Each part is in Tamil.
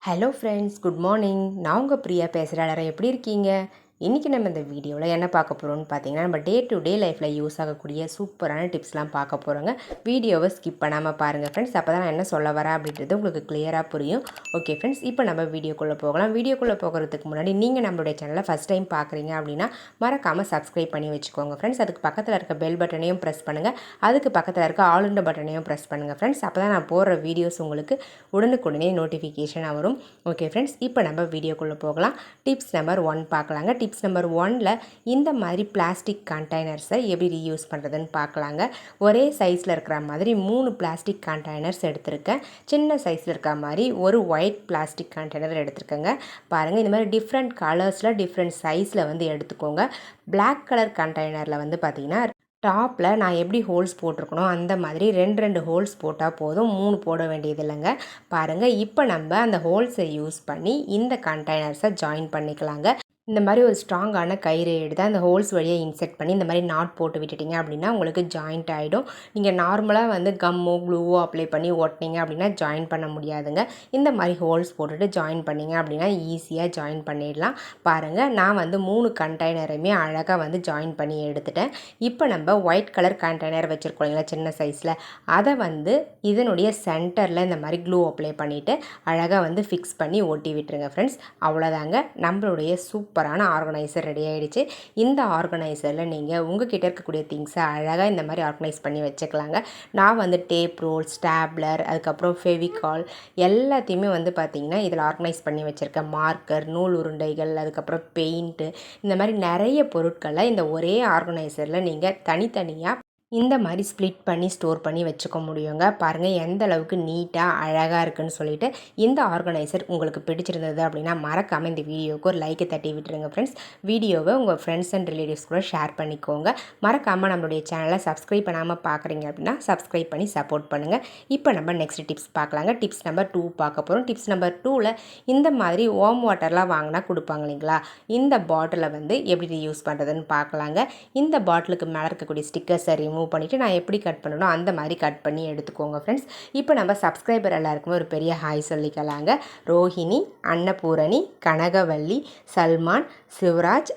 Hello friends, good morning. நான் உங்கள் பிரியா பேசுகிறேன். எல்லாரும் எப்படி இருக்கீங்க? இன்றைக்கி நம்ம இந்த வீடியோவில் என்ன பார்க்க போகிறோம்னு பார்த்தீங்கன்னா, நம்ம டே டு டே லைஃப்பில் யூஸ் ஆகக்கூடிய சூப்பரான டிப்ஸ்லாம் பார்க்க போகிறோங்க. வீடியோவை ஸ்கிப் பண்ணாமல் பாருங்கள் ஃப்ரெண்ட்ஸ். அப்போ தான் நான் என்ன சொல்ல வரேன் அப்படின்றது உங்களுக்கு கிளியராக புரியும். ஓகே ஃப்ரெண்ட்ஸ், இப்போ நம்ம வீடியோக்குள்ளே போகலாம். வீடியோக்குள்ளே போகிறதுக்கு முன்னாடி நீங்கள் நம்மளுடைய சேனலை ஃபஸ்ட் டைம் பார்க்குறீங்க அப்படின்னா மறக்காமல் சப்ஸ்கிரைப் பண்ணி வச்சுக்கோங்க ஃப்ரெண்ட்ஸ். அதுக்கு பக்கத்தில் இருக்க பெல் பட்டனையும் ப்ரெஸ் பண்ணுங்கள். அதுக்கு பக்கத்தில் இருக்க ஆல் இன் பட்டனையும் ப்ரெஸ் பண்ணுங்கள் ஃப்ரெண்ட்ஸ். அப்போ தான் நான் போடுற வீடியோஸ் உங்களுக்கு உடனுக்குடனே நோட்டிஃபிகேஷனாக வரும். ஓகே ஃப்ரெண்ட்ஸ், இப்போ நம்ம வீடியோக்குள்ளே போகலாம். டிப்ஸ் நம்பர் 1 பார்க்கலாங்க. டிப்ஸ் நம்பர் 1ல் இந்த மாதிரி பிளாஸ்டிக் கண்டெய்னர்ஸை எப்படி ரீயூஸ் பண்ணுறதுன்னு பார்க்கலாங்க. ஒரே சைஸில் இருக்கிற மாதிரி 3 பிளாஸ்டிக் கண்டெய்னர்ஸ் எடுத்திருக்கேன். சின்ன சைஸில் இருக்கிற மாதிரி ஒரு ஒயிட் பிளாஸ்டிக் கண்டெய்னர் எடுத்துருக்கேங்க. பாருங்கள், இந்த மாதிரி டிஃப்ரெண்ட் கலர்ஸில் டிஃப்ரெண்ட் சைஸில் வந்து எடுத்துக்கோங்க. பிளாக் கலர் கண்டெய்னரில் வந்து பார்த்திங்கன்னா டாப்பில் நான் எப்படி ஹோல்ஸ் போட்டிருக்கணும் அந்த மாதிரி 2 ஹோல்ஸ் போட்டால் போதும், 3 போட வேண்டியது இல்லைங்க. பாருங்கள், இப்போ நம்ம அந்த ஹோல்ஸை யூஸ் பண்ணி இந்த கண்டெய்னர்ஸை ஜாயின் பண்ணிக்கலாங்க. இந்த மாதிரி ஒரு ஸ்ட்ராங்கான கயிறு எடுத்து அந்த ஹோல்ஸ் வழியாக இன்செர்ட் பண்ணி இந்த மாதிரி நாட் போட்டு விட்டுட்டிங்க அப்படின்னா உங்களுக்கு ஜாயிண்ட் ஆகிடும். நீங்கள் நார்மலாக வந்து கம்மோ க்ளூவோ அப்ளை பண்ணி ஓட்டினீங்க அப்படின்னா ஜாயின் பண்ண முடியாதுங்க. இந்த மாதிரி ஹோல்ஸ் போட்டுட்டு ஜாயின் பண்ணிங்க அப்படின்னா ஈஸியாக ஜாயின் பண்ணிடலாம். பாருங்கள், நான் வந்து 3 கண்டெய்னரையுமே அழகாக வந்து ஜாயின் பண்ணி எடுத்துட்டேன். இப்போ நம்ம ஒயிட் கலர் கண்டெய்னர் வச்சுருக்கோம் இல்லைங்களா, சின்ன சைஸில், அதை வந்து இதனுடைய சென்டரில் இந்த மாதிரி க்ளூ அப்ளை பண்ணிவிட்டு அழகாக வந்து ஃபிக்ஸ் பண்ணி ஒட்டி விட்டுருங்க ஃப்ரெண்ட்ஸ். அவ்வளோதாங்க, நம்மளுடைய சூப்பரான ஆர்கனைசர் ரெடி ஆகிடுச்சு. இந்த ஆர்கனைசரில் நீங்கள் உங்ககிட்ட இருக்கக்கூடிய திங்ஸை அழகாக இந்த மாதிரி ஆர்கனைஸ் பண்ணி வச்சுக்கலாங்க. நான் வந்து டேப் ரோல், ஸ்டாப்லர், அதுக்கப்புறம் ஃபெவிகால் எல்லாத்தையுமே வந்து பார்த்திங்கன்னா இதில் ஆர்கனைஸ் பண்ணி வச்சுருக்கேன். மார்க்கர், நூல் உருண்டைகள், அதுக்கப்புறம் பெயிண்ட்டு, இந்த மாதிரி நிறைய பொருட்களை இந்த ஒரே ஆர்கனைசரில் நீங்கள் தனித்தனியாக இந்த மாதிரி ஸ்ப்ளிட் பண்ணி ஸ்டோர் பண்ணி வச்சுக்க முடியுங்க. பாருங்கள் எந்த அளவுக்கு நீட்டாக அழகாக இருக்குதுன்னு சொல்லிட்டு. இந்த ஆர்கனைசர் உங்களுக்கு பிடிச்சிருந்தது அப்படின்னா மறக்காமல் இந்த வீடியோவுக்கு ஒரு லைக்கை தட்டி விட்டுருங்க ஃப்ரெண்ட்ஸ். வீடியோவை உங்கள் ஃப்ரெண்ட்ஸ் அண்ட் ரிலேட்டிவ்ஸ் கூட ஷேர் பண்ணிக்கோங்க. மறக்காமல் நம்மளுடைய சேனலை சப்ஸ்கிரைப் பண்ணாமல் பார்க்குறீங்க அப்படின்னா சப்ஸ்கிரைப் பண்ணி சப்போர்ட் பண்ணுங்கள். இப்போ நம்ம நெக்ஸ்ட் டிப்ஸ் பார்க்கலாங்க. டிப்ஸ் நம்பர் 2 பார்க்க போகிறோம். டிப்ஸ் நம்பர் 2ல் இந்த மாதிரி வார்ம் வாட்டர்லாம் வாங்கினா கொடுப்பாங்க இல்லைங்களா, இந்த பாட்டிலை வந்து எப்படி யூஸ் பண்ணுறதுன்னு பார்க்கலாங்க. இந்த பாட்டிலுக்கு மேலே இருக்கக்கூடிய ஸ்டிக்கர்ஸை ரிமூவ் பண்ணிவிட்டு நான் எப்படி கட் பண்ணணும் அந்த மாதிரி கட் பண்ணி எடுத்துக்கோங்க ஃப்ரெண்ட்ஸ். இப்போ நம்ம சப்ஸ்கிரைபர் எல்லாருக்குமே ஒரு பெரிய ஹாய் சொல்லிக்கலாங்க. ரோஹிணி, அன்னபூரணி, கனகவல்லி, சல்மான், சிவராஜ்,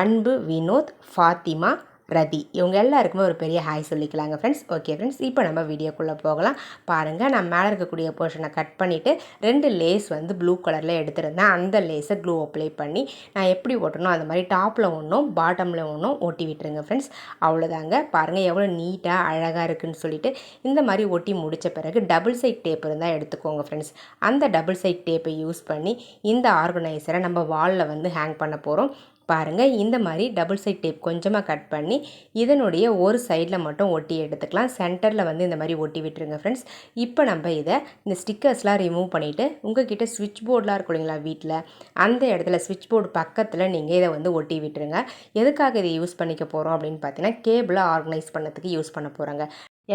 அன்பு, வினோத், ஃபாத்திமா, ரதி, இவங்க எல்லாருக்குமே ஒரு பெரிய ஹாய் சொல்லிக்கலாங்க ஃப்ரெண்ட்ஸ். ஓகே ஃப்ரெண்ட்ஸ், இப்போ நம்ம வீடியோக்குள்ளே போகலாம். பாருங்கள், நான் மேலே இருக்கக்கூடிய போர்ஷனை கட் பண்ணிவிட்டு 2 லேஸ் வந்து ப்ளூ கலரில் எடுத்துருந்தேன். அந்த லேஸை க்ளூ அப்ளை பண்ணி நான் எப்படி ஒட்டணும் அந்த மாதிரி டாப்பில் ஒன்றும் பாட்டமில் ஒன்றும் ஒட்டி விட்டுருங்க ஃப்ரெண்ட்ஸ். அவ்வளோதாங்க. பாருங்கள் எவ்வளோ நீட்டாக அழகாக இருக்குதுன்னு சொல்லிட்டு. இந்த மாதிரி ஒட்டி முடித்த பிறகு டபுள் சைட் டேப் இருந்தால் எடுத்துக்கோங்க ஃப்ரெண்ட்ஸ். அந்த டபுள் சைட் டேப்பை யூஸ் பண்ணி இந்த ஆர்கனைசரை நம்ம வாலில் வந்து ஹேங் பண்ண போகிறோம். பாருங்கள், இந்த மாதிரி டபுள் சைட் டேப் கொஞ்சமாக கட் பண்ணி இதனுடைய ஒரு சைடில் மட்டும் ஒட்டி எடுத்துக்கலாம். சென்டரில் வந்து இந்த மாதிரி ஒட்டி விட்டுருங்க ஃப்ரெண்ட்ஸ். இப்போ நம்ம இதை இந்த ஸ்டிக்கர்ஸ்லாம் ரிமூவ் பண்ணிவிட்டு உங்ககிட்ட ஸ்விட்ச் போர்டெலாம் இருக்கும் இல்லைங்களா வீட்டில், அந்த இடத்துல ஸ்விட்ச் போர்டு பக்கத்தில் நீங்கள் இதை வந்து ஒட்டி விட்டுருங்க. எதுக்காக இதை யூஸ் பண்ணிக்க போகிறோம் அப்படின்னு பார்த்தீங்கன்னா, கேபிளை ஆர்கனைஸ் பண்ணதுக்கு யூஸ் பண்ண போகிறாங்க.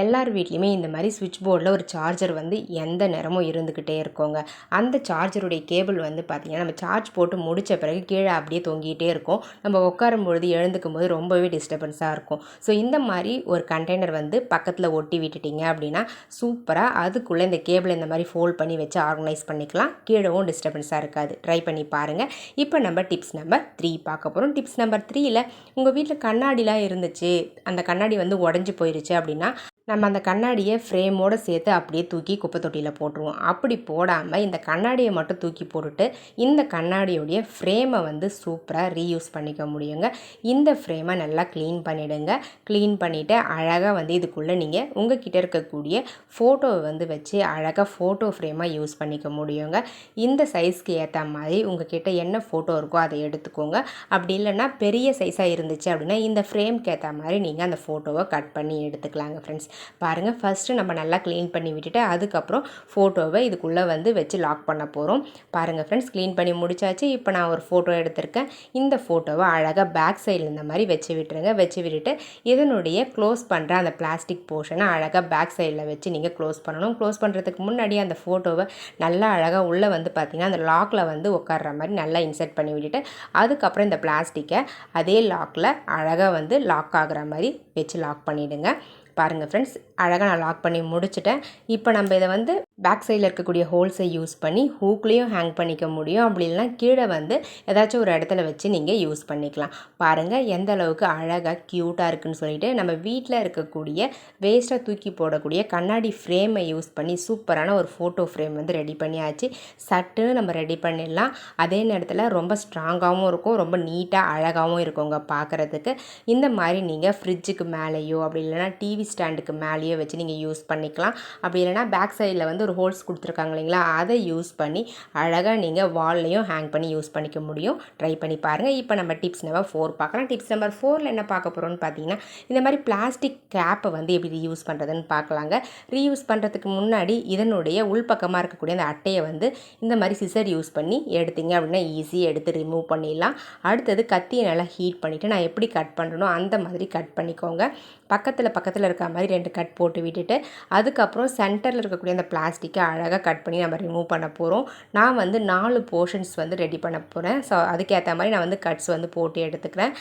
எல்லார் வீட்லேயுமே இந்த மாதிரி ஸ்விட்ச் போர்டில் ஒரு சார்ஜர் வந்து எந்த நேரமும் இருந்துக்கிட்டே இருக்கோங்க. அந்த சார்ஜருடைய கேபிள் வந்து பார்த்திங்கன்னா நம்ம சார்ஜ் போட்டு முடித்த பிறகு கீழே அப்படியே தொங்கிட்டே இருக்கும். நம்ம உட்காரும் பொழுது எழுந்துக்கும் போது ரொம்பவே டிஸ்டர்பன்ஸாக இருக்கும். ஸோ இந்த மாதிரி ஒரு கண்டெய்னர் வந்து பக்கத்தில் ஒட்டி விட்டுட்டிங்க அப்படின்னா சூப்பராக அதுக்குள்ளே இந்த கேபிளை இந்த மாதிரி ஃபோல்ட் பண்ணி வச்சு ஆர்கனைஸ் பண்ணிக்கலாம். கீழவும் டிஸ்டர்பன்ஸாக இருக்காது. ட்ரை பண்ணி பாருங்கள். இப்போ நம்ம டிப்ஸ் நம்பர் 3 பார்க்க போகிறோம். டிப்ஸ் நம்பர் 3ல் உங்கள் வீட்டில் கண்ணாடிலாம் இருந்துச்சு, அந்த கண்ணாடி வந்து உடஞ்சி போயிருச்சு அப்படின்னா நம்ம அந்த கண்ணாடியை ஃப்ரேமோடு சேர்த்து அப்படியே தூக்கி குப்பை தொட்டியில் போட்டுருவோம். அப்படி போடாமல் இந்த கண்ணாடியை மட்டும் தூக்கி போட்டுட்டு இந்த கண்ணாடியோடைய ஃப்ரேமை வந்து சூப்பராக ரீயூஸ் பண்ணிக்க முடியுங்க. இந்த ஃப்ரேமை நல்லா க்ளீன் பண்ணிவிடுங்க. க்ளீன் பண்ணிவிட்டு அழகாக வந்து இதுக்குள்ளே நீங்கள் உங்கள் கிட்டே இருக்கக்கூடிய ஃபோட்டோவை வந்து வச்சு அழகாக ஃபோட்டோ ஃப்ரேமாக யூஸ் பண்ணிக்க முடியுங்க. இந்த சைஸ்க்கு ஏற்ற மாதிரி உங்கள் கிட்டே என்ன ஃபோட்டோ இருக்கோ அதை எடுத்துக்கோங்க. அப்படி இல்லைன்னா பெரிய சைஸாக இருந்துச்சு அப்படின்னா இந்த ஃப்ரேம்க்கு ஏற்ற மாதிரி நீங்கள் அந்த ஃபோட்டோவை கட் பண்ணி எடுத்துக்கலாங்க ஃப்ரெண்ட்ஸ். பாருங்கள், ஃபஸ்ட்டு நம்ம நல்லா க்ளீன் பண்ணி விட்டுட்டு அதுக்கப்புறம் ஃபோட்டோவை இதுக்குள்ளே வந்து வச்சு லாக் பண்ண போகிறோம். பாருங்கள் ஃப்ரெண்ட்ஸ், க்ளீன் பண்ணி முடிச்சாச்சு. இப்போ நான் ஒரு ஃபோட்டோ எடுத்திருக்கேன். இந்த ஃபோட்டோவை அழகாக பேக் சைடில் இந்த மாதிரி வச்சு விட்டுருங்க. வச்சு விட்டுட்டு இதனுடைய க்ளோஸ் பண்ணுற அந்த பிளாஸ்டிக் போர்ஷனை அழகாக பேக் சைடில் வச்சு நீங்கள் க்ளோஸ் பண்ணணும். க்ளோஸ் பண்ணுறதுக்கு முன்னாடி அந்த ஃபோட்டோவை நல்லா அழகாக உள்ளே வந்து பார்த்திங்கன்னா அந்த லாக்கில் வந்து உட்கார்ற மாதிரி நல்லா இன்சர்ட் பண்ணி விட்டுட்டு அதுக்கப்புறம் இந்த பிளாஸ்டிக்கை அதே லாக்கில் அழகாக வந்து லாக் ஆகிற மாதிரி வச்சு லாக் பண்ணிவிடுங்க. பாருங்கள் ஃப்ரெண்ட்ஸ், அழகாக நான் லாக் பண்ணி முடிச்சிட்டேன். இப்போ நம்ம இதை வந்து பேக் சைடில் இருக்கக்கூடிய ஹோல்ஸை யூஸ் பண்ணி ஹூக்லேயும் ஹேங் பண்ணிக்க முடியும். அப்படி இல்லைனா கீழே வந்து ஏதாச்சும் ஒரு இடத்துல வச்சு நீங்கள் யூஸ் பண்ணிக்கலாம். பாருங்கள் எந்த அளவுக்கு அழகாக க்யூட்டாக இருக்குதுன்னு சொல்லிட்டு நம்ம வீட்டில் இருக்கக்கூடிய வேஸ்ட்டாக தூக்கி போடக்கூடிய கண்ணாடி ஃப்ரேமை யூஸ் பண்ணி சூப்பரான ஒரு ஃபோட்டோ ஃப்ரேம் வந்து ரெடி பண்ணியாச்சு. சட்டுன்னு நம்ம ரெடி பண்ணிடலாம். அதே நேரத்தில் ரொம்ப ஸ்ட்ராங்காகவும் இருக்கும், ரொம்ப நீட்டாக அழகாகவும் இருக்குங்க பார்க்குறதுக்கு. இந்த மாதிரி நீங்கள் ஃப்ரிட்ஜுக்கு மேலேயோ அப்படி இல்லைனா டிவி ஸ்டாண்டுக்கு மேலேயோ வச்சு நீங்கள் யூஸ் பண்ணிக்கலாம். அப்படி இல்லைனா பேக் சைடில் வந்து ஒரு ஹோல்ஸ் கொடுத்துருக்காங்க இல்லைங்களா, அதை யூஸ் பண்ணி அழகாக நீங்கள் வால்லையும் ஹேங் பண்ணி யூஸ் பண்ணிக்க முடியும். ட்ரை பண்ணி பாருங்கள். இப்போ நம்ம டிப்ஸ் நம்பர் 4 பார்க்கலாம். டிப்ஸ் நம்பர் 4ல் என்ன பார்க்க போகிறோம்னு பார்த்தீங்கன்னா, இந்த மாதிரி பிளாஸ்டிக் கேப்பை வந்து எப்படி ரீயூஸ் பண்ணுறதுன்னு பார்க்கலாங்க. ரீயூஸ் பண்ணுறதுக்கு முன்னாடி இதனுடைய உள்பக்கமாக இருக்கக்கூடிய அந்த அட்டையை வந்து இந்த மாதிரி சிசர் யூஸ் பண்ணி எடுத்தீங்க அப்படின்னா ஈஸியாக எடுத்து ரிமூவ் பண்ணிடலாம். அடுத்தது கத்தியை நல்லா ஹீட் பண்ணிவிட்டு நான் எப்படி கட் பண்ணுறனோ அந்த மாதிரி கட் பண்ணிக்கோங்க. பக்கத்தில் இருக்க மாதிரி 2 கட் போட்டு விட்டுட்டு அதுக்கப்புறம் சென்டரில் இருக்கக்கூடிய அந்த பிளாஸ்டிக்கை அழகாக கட் பண்ணி நம்ம ரிமூவ் பண்ண போகிறோம். நான் வந்து 4 போர்ஷன்ஸ் வந்து ரெடி பண்ண போகிறேன். ஸோ அதுக்கேற்ற மாதிரி நான் வந்து கட்ஸ் வந்து போட்டு எடுத்துக்கிறேன்.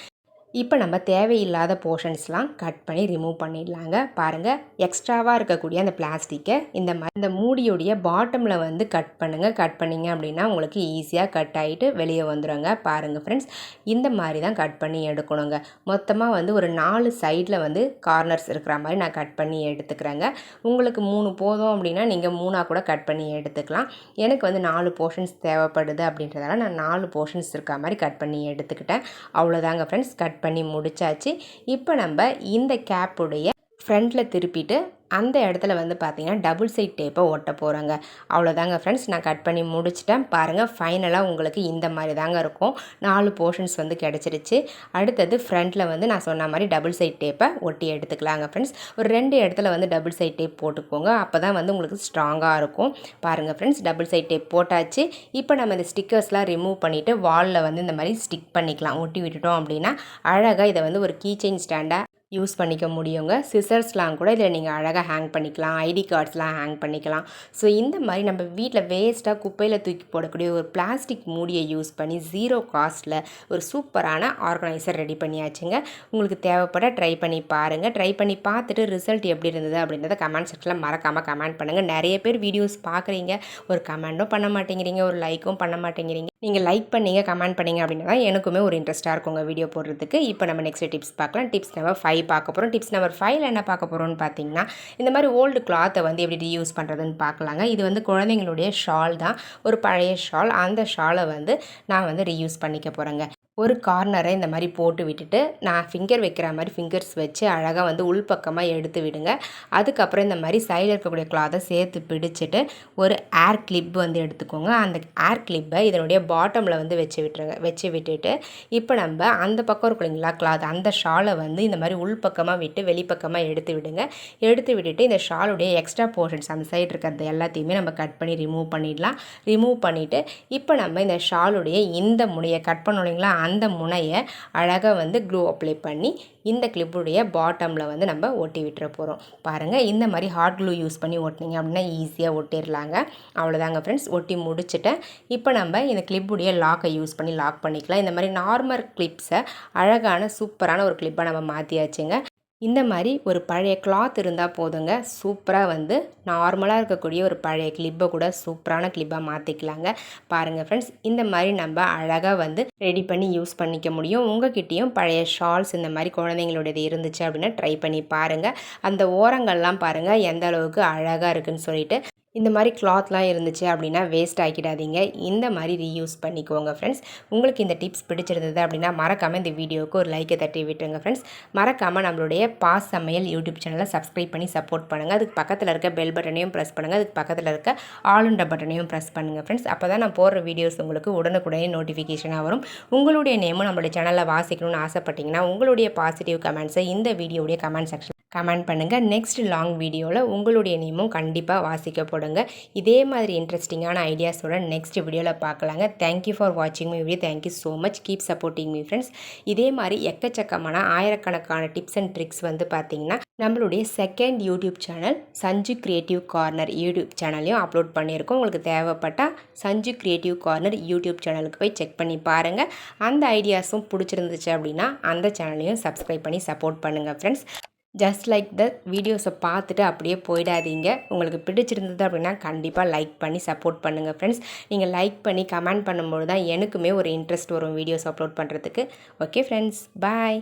இப்போ நம்ம தேவையில்லாத போர்ஷன்ஸ்லாம் கட் பண்ணி ரிமூவ் பண்ணிடலாங்க. பாருங்கள் எக்ஸ்ட்ராவாக இருக்கக்கூடிய அந்த பிளாஸ்டிக்கை இந்த மூடியுடைய பாட்டமில் வந்து கட் பண்ணுங்கள். கட் பண்ணிங்க அப்படின்னா உங்களுக்கு ஈஸியாக கட் ஆகிட்டு வெளியே வந்துடுங்க. பாருங்கள் ஃப்ரெண்ட்ஸ், இந்த மாதிரி தான் கட் பண்ணி எடுக்கணுங்க. மொத்தமாக வந்து ஒரு 4 சைடில் வந்து கார்னர்ஸ் இருக்கிற மாதிரி நான் கட் பண்ணி எடுத்துக்கிறேங்க. உங்களுக்கு 3 போதும் அப்படின்னா நீங்கள் 3ஆக கூட கட் பண்ணி எடுத்துக்கலாம். எனக்கு வந்து 4 போர்ஷன்ஸ் தேவைப்படுது அப்படின்றதால நான் 4 போர்ஷன்ஸ் இருக்க மாதிரி கட் பண்ணி எடுத்துக்கிட்டேன். அவ்வளோதாங்க ஃப்ரெண்ட்ஸ், கட் பண்ணி முடிச்சாச்சு. இப்போ நம்ம இந்த கேப்புடைய ஃப்ரண்ட்டில் திருப்பிட்டு அந்த இடத்துல வந்து பார்த்திங்கன்னா டபுள் சைட் டேப்பை ஒட்ட போகிறேங்க. அவ்வளோதாங்க ஃப்ரெண்ட்ஸ், நான் கட் பண்ணி முடிச்சிட்டேன். பாருங்கள் ஃபைனலாக உங்களுக்கு இந்த மாதிரி தாங்க இருக்கும். 4 போர்ஷன்ஸ் வந்து கிடச்சிருச்சு. அடுத்தது ஃப்ரண்ட்டில் வந்து நான் சொன்ன மாதிரி டபுள் சைட் டேப்பை ஒட்டி எடுத்துக்கலாங்க ஃப்ரெண்ட்ஸ். ஒரு 2 இடத்துல வந்து டபுள் சைட் டேப் போட்டுக்கோங்க. அப்போ தான் வந்து உங்களுக்கு ஸ்ட்ராங்காக இருக்கும். பாருங்கள் ஃப்ரெண்ட்ஸ், டபுள் சைட் டேப் போட்டாச்சு. இப்போ நம்ம இந்த ஸ்டிக்கர்ஸ்லாம் ரிமூவ் பண்ணிவிட்டு வாலில் வந்து இந்த மாதிரி ஸ்டிக் பண்ணிக்கலாம். ஒட்டி விட்டுட்டோம் அப்படின்னா அழகாக இதை வந்து ஒரு கீ செயின் ஸ்டாண்டாக யூஸ் பண்ணிக்க முடியுங்க. சிசர்ஸ்லாம் கூட இதில் நீங்கள் அழகாக ஹேங் பண்ணிக்கலாம். ஐடி கார்ட்ஸ்லாம் ஹேங் பண்ணிக்கலாம். ஸோ இந்த மாதிரி நம்ம வீட்டில் வேஸ்ட்டாக குப்பையில் தூக்கி போடக்கூடிய ஒரு பிளாஸ்டிக் மூடியை யூஸ் பண்ணி 0 காஸ்ட்டில் ஒரு சூப்பரான ஆர்கனைசர் ரெடி பண்ணியாச்சுங்க. உங்களுக்கு தேவைப்பட ட்ரை பண்ணி பாருங்கள். ட்ரை பண்ணி பார்த்துட்டு ரிசல்ட் எப்படி இருந்தது அப்படின்றத கமெண்ட் செக்ஷனில் மறக்காமல் கமெண்ட் பண்ணுங்கள். நிறைய பேர் வீடியோஸ் பார்க்குறீங்க, ஒரு கமெண்ட்டும் பண்ண மாட்டேங்கிறீங்க, ஒரு லைக்கும் பண்ண மாட்டேங்கிறீங்க. நீங்கள் லைக் பண்ணீங்க, கமெண்ட் பண்ணிங்க அப்படின்னா தான் எனக்குமே ஒரு இன்ட்ரெஸ்ட்டாக இருக்குங்க வீடியோ போடுறதுக்கு. இப்போ நம்ம நெக்ஸ்ட் டிப்ஸ் பார்க்கலாம். டிப்ஸ் நம்பர் 5 பார்க்க போகிறோம். டிப்ஸ் நம்பர் 5ல் என்ன பார்க்க போகிறோம்னு பார்த்தீங்கன்னா, இந்த மாதிரி ஓல்டு கிளாத்தை வந்து எப்படி ரீயூஸ் பண்ணுறதுன்னு பார்க்கலாங்க. இது வந்து குழந்தைங்களுடைய ஷால் தான், ஒரு பழைய ஷால். அந்த ஷாலை வந்து நான் வந்து ரீயூஸ் பண்ணிக்க போகிறேங்க. ஒரு கார்னரை இந்த மாதிரி போட்டு விட்டுட்டு நான் ஃபிங்கர் வைக்கிற மாதிரி ஃபிங்கர்ஸ் வச்சு அழகாக வந்து உள்பக்கமாக எடுத்து விடுங்க. அதுக்கப்புறம் இந்த மாதிரி சைடில் இருக்கக்கூடிய கிளாத்தை சேர்த்து பிடிச்சிட்டு ஒரு ஏர் கிளிப் வந்து எடுத்துக்கோங்க. அந்த ஏர் கிளிப்பை இதனுடைய பாட்டமில் வந்து வச்சு விட்டுட்டு இப்போ நம்ம அந்த பக்கம் இருக்கும் இல்லைங்களா கிளாத், அந்த ஷாலை வந்து இந்த மாதிரி உள்பக்கமாக விட்டு வெளிப்பக்கமாக எடுத்து விடுங்க. எடுத்து விட்டுட்டு இந்த ஷாலுடைய எக்ஸ்ட்ரா போர்ஷன்ஸ் அந்த சைடு இருக்கிறது எல்லாத்தையுமே நம்ம கட் பண்ணி ரிமூவ் பண்ணிடலாம். ரிமூவ் பண்ணிவிட்டு இப்போ நம்ம இந்த ஷாலுடைய இந்த முனையை கட் பண்ணோம் இல்லைங்களா, அந்த முனையை அழகாக வந்து க்ளூ அப்ளை பண்ணி இந்த கிளிப்புடைய பாட்டமில் வந்து நம்ம ஒட்டி விட்டுற போகிறோம். பாருங்கள், இந்த மாதிரி ஹாட் க்ளூ யூஸ் பண்ணி ஒட்டினீங்க அப்படின்னா ஈஸியாக ஒட்டிடலாங்க. அவ்வளோதாங்க ஃப்ரெண்ட்ஸ், ஒட்டி முடிச்சுட்டேன். இப்போ நம்ம இந்த கிளிப்புடைய லாக்கை யூஸ் பண்ணி லாக் பண்ணிக்கலாம். இந்த மாதிரி நார்மல் கிளிப்ஸை அழகான சூப்பரான ஒரு கிளிப்பாக நம்ம மாற்றியாச்சுங்க. இந்த மாதிரி ஒரு பழைய கிளாத் இருந்தால் போதுங்க, சூப்பராக வந்து நார்மலாக இருக்கக்கூடிய ஒரு பழைய கிளிப்பை கூட சூப்பரான கிளிப்பாக மாற்றிக்கலாங்க. பாருங்கள் ஃப்ரெண்ட்ஸ், இந்த மாதிரி நம்ம அழகாக வந்து ரெடி பண்ணி யூஸ் பண்ணிக்க முடியும். உங்கள்கிட்டையும் பழைய ஷால்ஸ் இந்த மாதிரி குழந்தைங்களுடையது இருந்துச்சு அப்படின்னா ட்ரை பண்ணி பாருங்கள். அந்த ஓரங்கள்லாம் பாருங்கள் எந்த அளவுக்கு அழகாக இருக்குதுன்னு சொல்லிட்டு. இந்த மாதிரி கிளாத்லாம் இருந்துச்சு அப்படின்னா வேஸ்ட் ஆக்கிடாதீங்க. இந்த மாதிரி ரீயூஸ் பண்ணிக்கோங்க ஃப்ரெண்ட்ஸ். உங்களுக்கு இந்த டிப்ஸ் பிடிச்சிருந்தது அப்படின்னா மறக்காமல் இந்த வீடியோவுக்கு ஒரு லைக்கை தட்டி விட்டுருங்க ஃப்ரெண்ட்ஸ். மறக்காமல் நம்மளுடைய பாஸ் சமையல் யூடியூப் சேனலை சப்ஸ்கிரைப் பண்ணி சப்போர்ட் பண்ணுங்கள். அதுக்கு பக்கத்தில் இருக்க பெல் பட்டனையும் ப்ரெஸ் பண்ணுங்கள். அதுக்கு பக்கத்தில் இருக்க ஆளுண்ட பட்டனையும் ப்ரெஸ் பண்ணுங்கள் ஃப்ரெண்ட்ஸ். அப்போ தான் நான் போடுற வீடியோஸ் உங்களுக்கு உடனுக்குடனே நோட்டிஃபிகேஷனாக வரும். உங்களுடைய நேமும் நம்மளுடைய சேனலில் வாசிக்கணும்னு ஆசைப்பட்டீங்கன்னா உங்களுடைய பாசிட்டிவ் கமெண்ட்ஸை இந்த வீடியோடைய கமெண்ட் செக்ஷன் கமெண்ட் பண்ணுங்கள். நெக்ஸ்ட் லாங் வீடியோவில் உங்களுடைய நேமும் கண்டிப்பாக வாசிக்கப்படுங்க. இதே மாதிரி இன்ட்ரெஸ்டிங்கான ஐடியாஸோட நெக்ஸ்ட் வீடியோவில் பார்க்கலாங்க. தேங்க்யூ ஃபார் வாட்சிங் my video. Thank you so much. Keep supporting me friends. இதே மாதிரி எக்கச்சக்கமான ஆயிரக்கணக்கான டிப்ஸ் அண்ட் ட்ரிக்ஸ் வந்து பார்த்திங்கன்னா நம்மளுடைய second YouTube channel Sanju creative corner YouTube சேனல்லையும் அப்லோட் பண்ணியிருக்கோம். உங்களுக்கு தேவைப்பட்டால் சஞ்சு கிரியேட்டிவ் கார்னர் யூடியூப் சேனலுக்கு போய் செக் பண்ணி பாருங்கள். அந்த ஐடியாஸும் பிடிச்சிருந்துச்சு அப்படின்னா அந்த சேனலையும் சப்ஸ்கிரைப் பண்ணி சப்போர்ட் பண்ணுங்கள் ஃப்ரெண்ட்ஸ். ஜஸ்ட் லைக் த வீடியோஸை பார்த்துட்டு அப்படியே போயிடாதீங்க. உங்களுக்கு பிடிச்சிருந்தது அப்படின்னா கண்டிப்பாக லைக் பண்ணி சப்போர்ட் பண்ணுங்கள் ஃப்ரெண்ட்ஸ். நீங்கள் லைக் பண்ணி கமெண்ட் பண்ணும்போது தான் எனக்குமே ஒரு இன்ட்ரெஸ்ட் வரும் வீடியோஸ் அப்லோட் பண்ணுறதுக்கு. ஓகே ஃப்ரெண்ட்ஸ், பாய்.